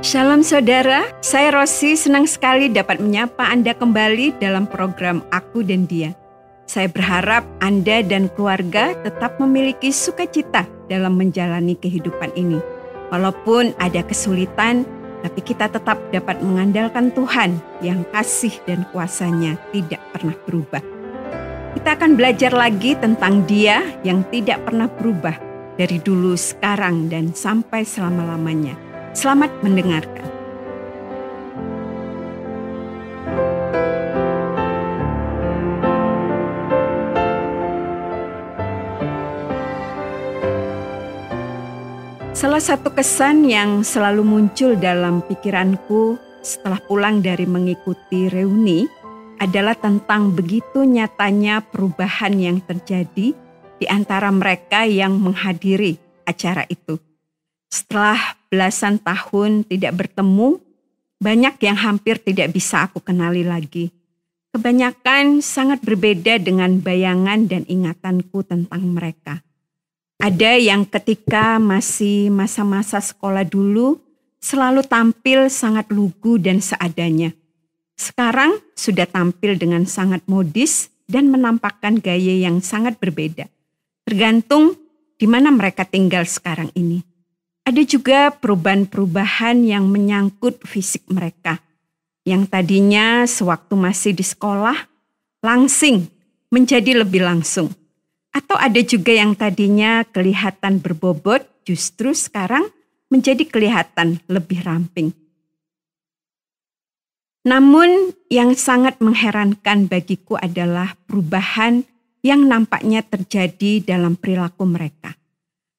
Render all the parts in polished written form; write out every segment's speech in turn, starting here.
Shalom saudara, saya Rosi senang sekali dapat menyapa Anda kembali dalam program Aku dan Dia. Saya berharap Anda dan keluarga tetap memiliki sukacita dalam menjalani kehidupan ini. Walaupun ada kesulitan, tapi kita tetap dapat mengandalkan Tuhan yang kasih dan kuasanya tidak pernah berubah. Kita akan belajar lagi tentang Dia yang tidak pernah berubah dari dulu, sekarang, dan sampai selama-lamanya. Selamat mendengarkan. Salah satu kesan yang selalu muncul dalam pikiranku setelah pulang dari mengikuti reuni adalah tentang begitu nyatanya perubahan yang terjadi di antara mereka yang menghadiri acara itu. Setelah belasan tahun tidak bertemu, banyak yang hampir tidak bisa aku kenali lagi. Kebanyakan sangat berbeda dengan bayangan dan ingatanku tentang mereka. Ada yang ketika masih masa-masa sekolah dulu selalu tampil sangat lugu dan seadanya. Sekarang sudah tampil dengan sangat modis dan menampakkan gaya yang sangat berbeda. Tergantung di mana mereka tinggal sekarang ini. Ada juga perubahan-perubahan yang menyangkut fisik mereka. Yang tadinya sewaktu masih di sekolah, langsing menjadi lebih langsung. Atau ada juga yang tadinya kelihatan berbobot, justru sekarang menjadi kelihatan lebih ramping. Namun yang sangat mengherankan bagiku adalah perubahan yang nampaknya terjadi dalam perilaku mereka.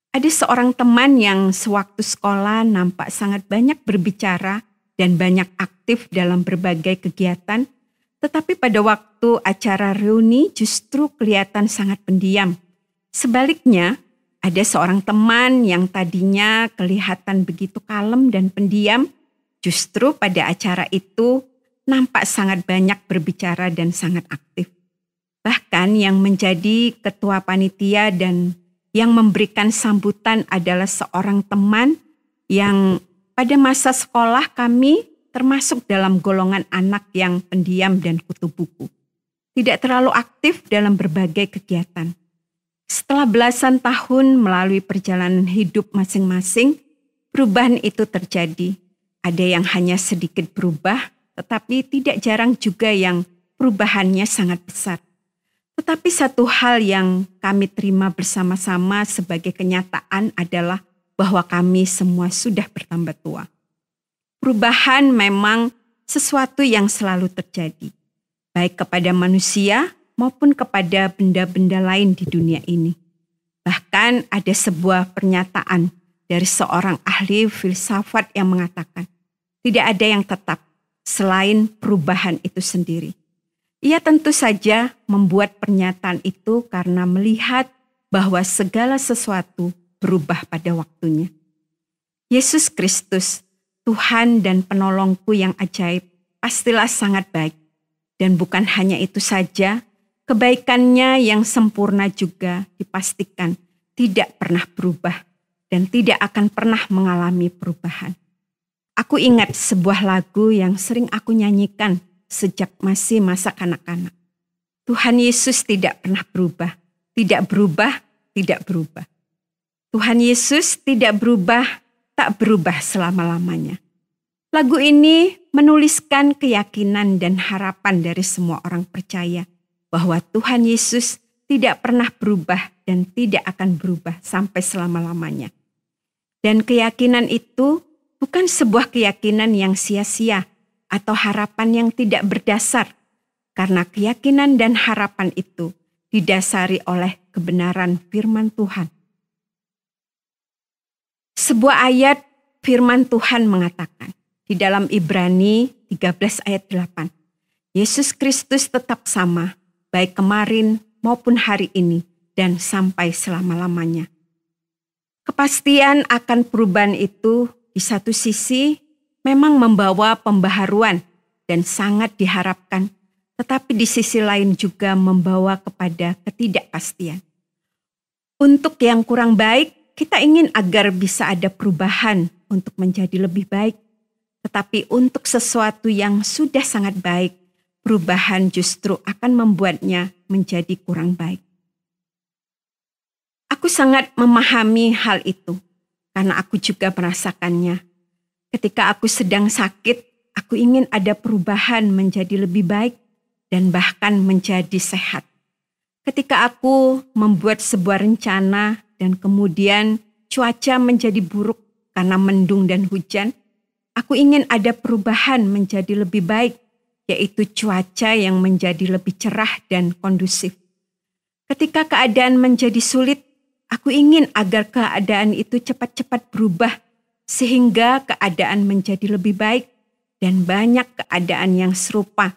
Ada seorang teman yang sewaktu sekolah nampak sangat banyak berbicara dan banyak aktif dalam berbagai kegiatan, tetapi pada waktu acara reuni justru kelihatan sangat pendiam. Sebaliknya, ada seorang teman yang tadinya kelihatan begitu kalem dan pendiam, justru pada acara itu nampak sangat banyak berbicara dan sangat aktif. Bahkan yang menjadi ketua panitia dan yang memberikan sambutan adalah seorang teman yang pada masa sekolah kami termasuk dalam golongan anak yang pendiam dan kutu buku. Tidak terlalu aktif dalam berbagai kegiatan. Setelah belasan tahun melalui perjalanan hidup masing-masing, perubahan itu terjadi. Ada yang hanya sedikit berubah, tetapi tidak jarang juga yang perubahannya sangat besar. Tetapi satu hal yang kami terima bersama-sama sebagai kenyataan adalah bahwa kami semua sudah bertambah tua. Perubahan memang sesuatu yang selalu terjadi, baik kepada manusia maupun kepada benda-benda lain di dunia ini. Bahkan ada sebuah pernyataan dari seorang ahli filsafat yang mengatakan, tidak ada yang tetap selain perubahan itu sendiri. Ia tentu saja membuat pernyataan itu karena melihat bahwa segala sesuatu berubah pada waktunya. Yesus Kristus, Tuhan dan penolongku yang ajaib, pastilah sangat baik. Dan bukan hanya itu saja, kebaikannya yang sempurna juga dipastikan tidak pernah berubah dan tidak akan pernah mengalami perubahan. Aku ingat sebuah lagu yang sering aku nyanyikan sejak masih masa kanak-kanak. Tuhan Yesus tidak pernah berubah, tidak berubah, tidak berubah. Tuhan Yesus tidak berubah, tak berubah selama-lamanya. Lagu ini menuliskan keyakinan dan harapan dari semua orang percaya bahwa Tuhan Yesus tidak pernah berubah dan tidak akan berubah sampai selama-lamanya. Dan keyakinan itu bukan sebuah keyakinan yang sia-sia atau harapan yang tidak berdasar, karena keyakinan dan harapan itu didasari oleh kebenaran firman Tuhan. Sebuah ayat firman Tuhan mengatakan di dalam Ibrani 13 ayat 8, Yesus Kristus tetap sama, baik kemarin maupun hari ini dan sampai selama-lamanya. Kepastian akan perubahan itu di satu sisi memang membawa pembaharuan dan sangat diharapkan, tetapi di sisi lain juga membawa kepada ketidakpastian. Untuk yang kurang baik, kita ingin agar bisa ada perubahan untuk menjadi lebih baik. Tetapi untuk sesuatu yang sudah sangat baik, perubahan justru akan membuatnya menjadi kurang baik. Aku sangat memahami hal itu karena aku juga merasakannya. Ketika aku sedang sakit, aku ingin ada perubahan menjadi lebih baik dan bahkan menjadi sehat. Ketika aku membuat sebuah rencana dan kemudian cuaca menjadi buruk karena mendung dan hujan, aku ingin ada perubahan menjadi lebih baik, yaitu cuaca yang menjadi lebih cerah dan kondusif. Ketika keadaan menjadi sulit, aku ingin agar keadaan itu cepat-cepat berubah sehingga keadaan menjadi lebih baik dan banyak keadaan yang serupa,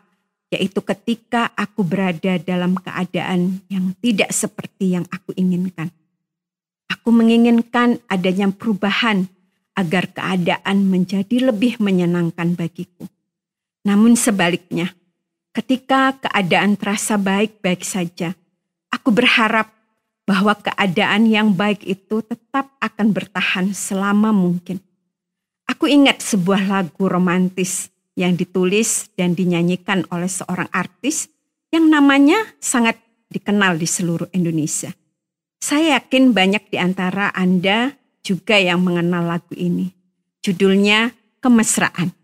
yaitu ketika aku berada dalam keadaan yang tidak seperti yang aku inginkan. Aku menginginkan adanya perubahan agar keadaan menjadi lebih menyenangkan bagiku. Namun sebaliknya, ketika keadaan terasa baik-baik saja, aku berharap bahwa keadaan yang baik itu tetap akan bertahan selama mungkin. Aku ingat sebuah lagu romantis yang ditulis dan dinyanyikan oleh seorang artis yang namanya sangat dikenal di seluruh Indonesia. Saya yakin banyak di antara Anda juga yang mengenal lagu ini. Judulnya Kemesraan.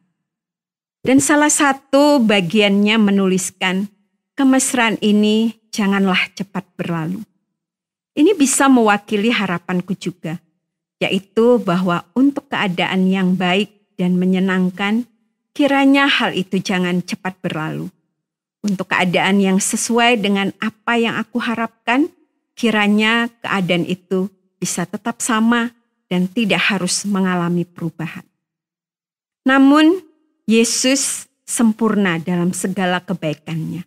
Dan salah satu bagiannya menuliskan, kemesraan ini janganlah cepat berlalu. Ini bisa mewakili harapanku juga, yaitu bahwa untuk keadaan yang baik dan menyenangkan, kiranya hal itu jangan cepat berlalu. Untuk keadaan yang sesuai dengan apa yang aku harapkan, kiranya keadaan itu bisa tetap sama dan tidak harus mengalami perubahan. Namun, Yesus sempurna dalam segala kebaikannya.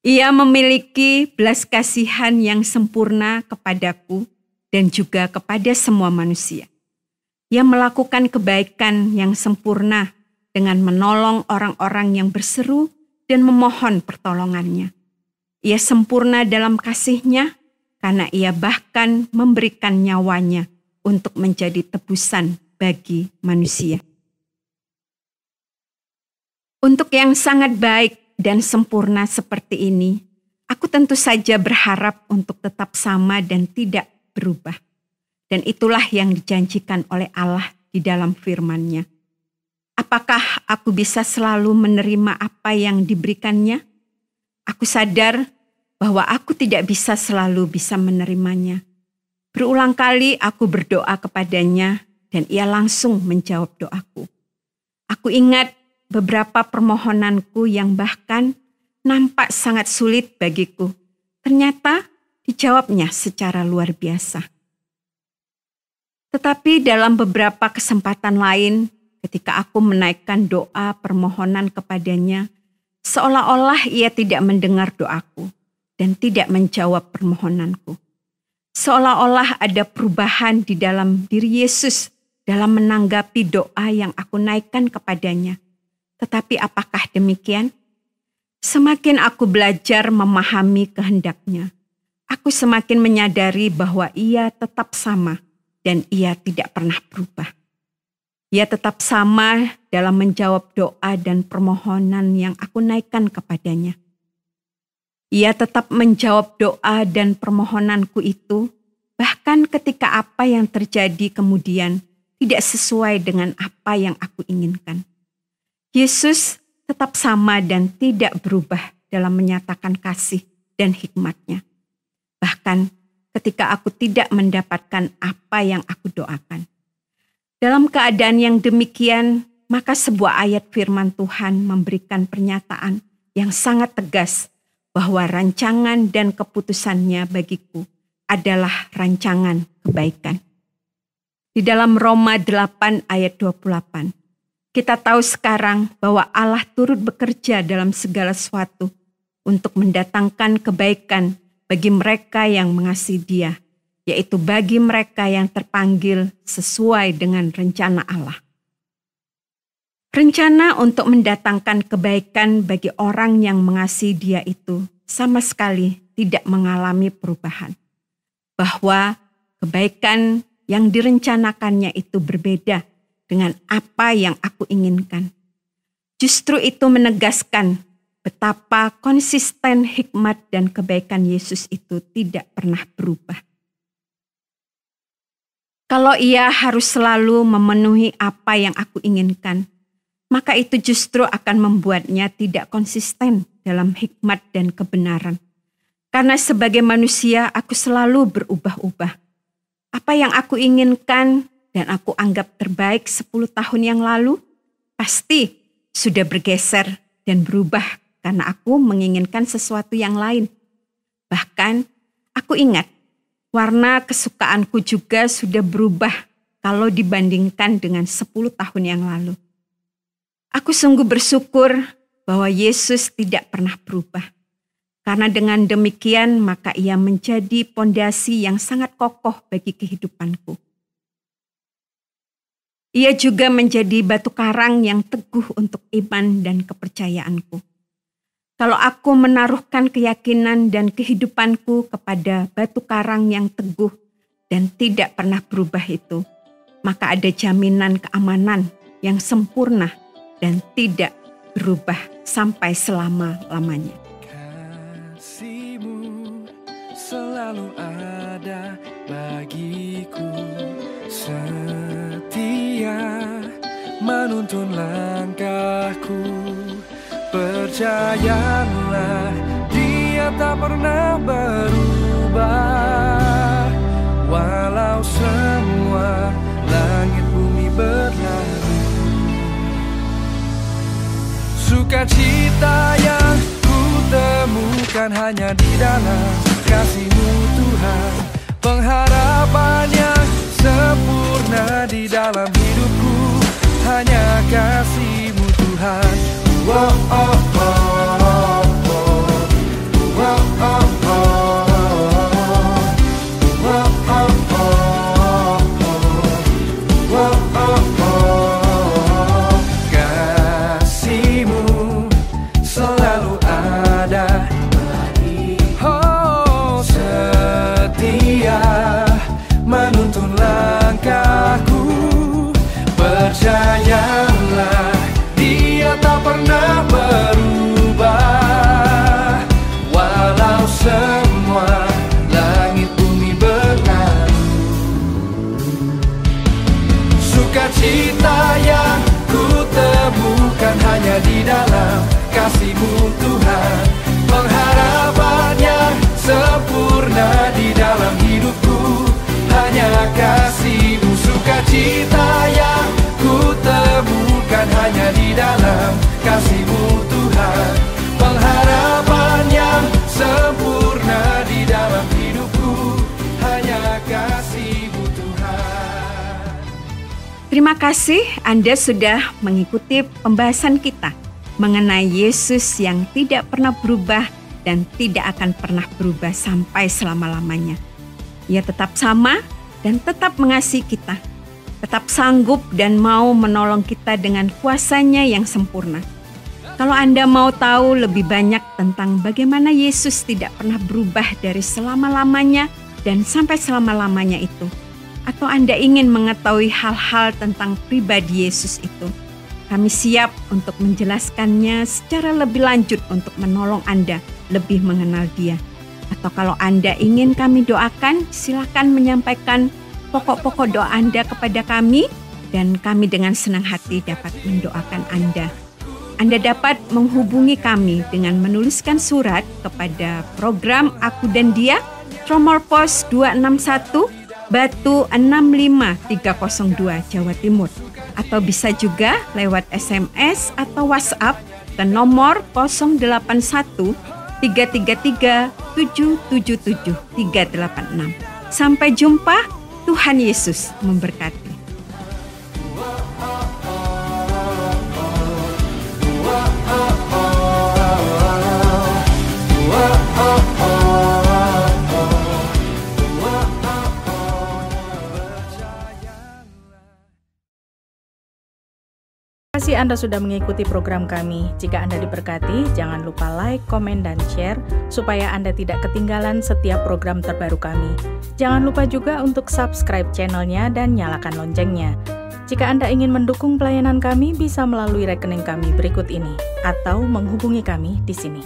Ia memiliki belas kasihan yang sempurna kepadaku dan juga kepada semua manusia. Ia melakukan kebaikan yang sempurna dengan menolong orang-orang yang berseru dan memohon pertolongannya. Ia sempurna dalam kasih-Nya karena ia bahkan memberikan nyawanya untuk menjadi tebusan bagi manusia. Untuk yang sangat baik dan sempurna seperti ini, aku tentu saja berharap untuk tetap sama dan tidak berubah. Dan itulah yang dijanjikan oleh Allah di dalam firman-Nya. Apakah aku bisa selalu menerima apa yang diberikannya? Aku sadar bahwa aku tidak bisa selalu bisa menerimanya. Berulang kali aku berdoa kepadanya dan ia langsung menjawab doaku. Aku ingat beberapa permohonanku yang bahkan nampak sangat sulit bagiku, ternyata dijawabnya secara luar biasa. Tetapi dalam beberapa kesempatan lain, ketika aku menaikkan doa permohonan kepadanya, seolah-olah ia tidak mendengar doaku dan tidak menjawab permohonanku. Seolah-olah ada perubahan di dalam diri Yesus dalam menanggapi doa yang aku naikkan kepadanya. Tetapi apakah demikian? Semakin aku belajar memahami kehendak-Nya, aku semakin menyadari bahwa ia tetap sama dan ia tidak pernah berubah. Ia tetap sama dalam menjawab doa dan permohonan yang aku naikkan kepadanya. Ia tetap menjawab doa dan permohonanku itu, bahkan ketika apa yang terjadi kemudian tidak sesuai dengan apa yang aku inginkan. Yesus tetap sama dan tidak berubah dalam menyatakan kasih dan hikmat-Nya. Bahkan ketika aku tidak mendapatkan apa yang aku doakan. Dalam keadaan yang demikian, maka sebuah ayat firman Tuhan memberikan pernyataan yang sangat tegas bahwa rancangan dan keputusan-Nya bagiku adalah rancangan kebaikan. Di dalam Roma 8 ayat 28, kita tahu sekarang bahwa Allah turut bekerja dalam segala sesuatu untuk mendatangkan kebaikan bagi mereka yang mengasihi Dia, yaitu bagi mereka yang terpanggil sesuai dengan rencana Allah. Rencana untuk mendatangkan kebaikan bagi orang yang mengasihi Dia itu sama sekali tidak mengalami perubahan. Bahwa kebaikan yang direncanakannya itu berbeda dengan apa yang aku inginkan. Justru itu menegaskan betapa konsisten hikmat dan kebaikan Yesus itu tidak pernah berubah. Kalau Ia harus selalu memenuhi apa yang aku inginkan, maka itu justru akan membuatnya tidak konsisten dalam hikmat dan kebenaran. Karena sebagai manusia aku selalu berubah-ubah. Apa yang aku inginkan dan aku anggap terbaik 10 tahun yang lalu, pasti sudah bergeser dan berubah karena aku menginginkan sesuatu yang lain. Bahkan aku ingat warna kesukaanku juga sudah berubah kalau dibandingkan dengan 10 tahun yang lalu. Aku sungguh bersyukur bahwa Yesus tidak pernah berubah. Karena dengan demikian maka Ia menjadi pondasi yang sangat kokoh bagi kehidupanku. Ia juga menjadi batu karang yang teguh untuk iman dan kepercayaanku. Kalau aku menaruhkan keyakinan dan kehidupanku kepada batu karang yang teguh dan tidak pernah berubah itu, maka ada jaminan keamanan yang sempurna dan tidak berubah sampai selama-lamanya. Kasih-Mu selalu ada bagiku, setia menuntun langkahku. Percayalah, Dia tak pernah berubah. Walau semua langit bumi berlalu, sukacita yang ku temukan hanya di dalam kasih-Mu Tuhan. Pengharapan yang sempurna di dalam hidupku hanya kasih-Mu Tuhan. Wow, oh, oh, oh, oh. Wow, oh, oh, oh. Wow, oh, oh, oh. Wow, oh, oh. Kasih-Mu selalu ada bagiku, setia menuntun langkahku. Percayalah, Dia tak pernah berubah. Walau semua langit bumi berlalu, sukacita yang ku temukan hanya di dalam kasih-Mu Tuhan. Pengharapan yang sempurna di dalam hidupku hanya kasih-Mu. Sukacita yang ku temukan hanya di dalam kasih-Mu Tuhan. Pengharapan yang sempurna di dalam hidupku hanya kasih-Mu Tuhan. Terima kasih Anda sudah mengikuti pembahasan kita mengenai Yesus yang tidak pernah berubah dan tidak akan pernah berubah sampai selama-lamanya. Ia tetap sama dan tetap mengasihi kita, tetap sanggup dan mau menolong kita dengan kuasa-Nya yang sempurna. Kalau Anda mau tahu lebih banyak tentang bagaimana Yesus tidak pernah berubah dari selama-lamanya dan sampai selama-lamanya itu, atau Anda ingin mengetahui hal-hal tentang pribadi Yesus itu, kami siap untuk menjelaskannya secara lebih lanjut untuk menolong Anda lebih mengenal Dia. Atau kalau Anda ingin kami doakan, silakan menyampaikan pokok-pokok doa Anda kepada kami dan kami dengan senang hati dapat mendoakan Anda. Anda dapat menghubungi kami dengan menuliskan surat kepada program Aku dan Dia, Nomor Pos 261, Batu 65302, Jawa Timur. Atau bisa juga lewat SMS atau WhatsApp ke nomor 081 333 777 386. Sampai jumpa, Tuhan Yesus memberkati. Terima kasih Anda sudah mengikuti program kami. Jika Anda diberkati, jangan lupa like, komen, dan share supaya Anda tidak ketinggalan setiap program terbaru kami. Jangan lupa juga untuk subscribe channelnya dan nyalakan loncengnya. Jika Anda ingin mendukung pelayanan kami, bisa melalui rekening kami berikut ini atau menghubungi kami di sini.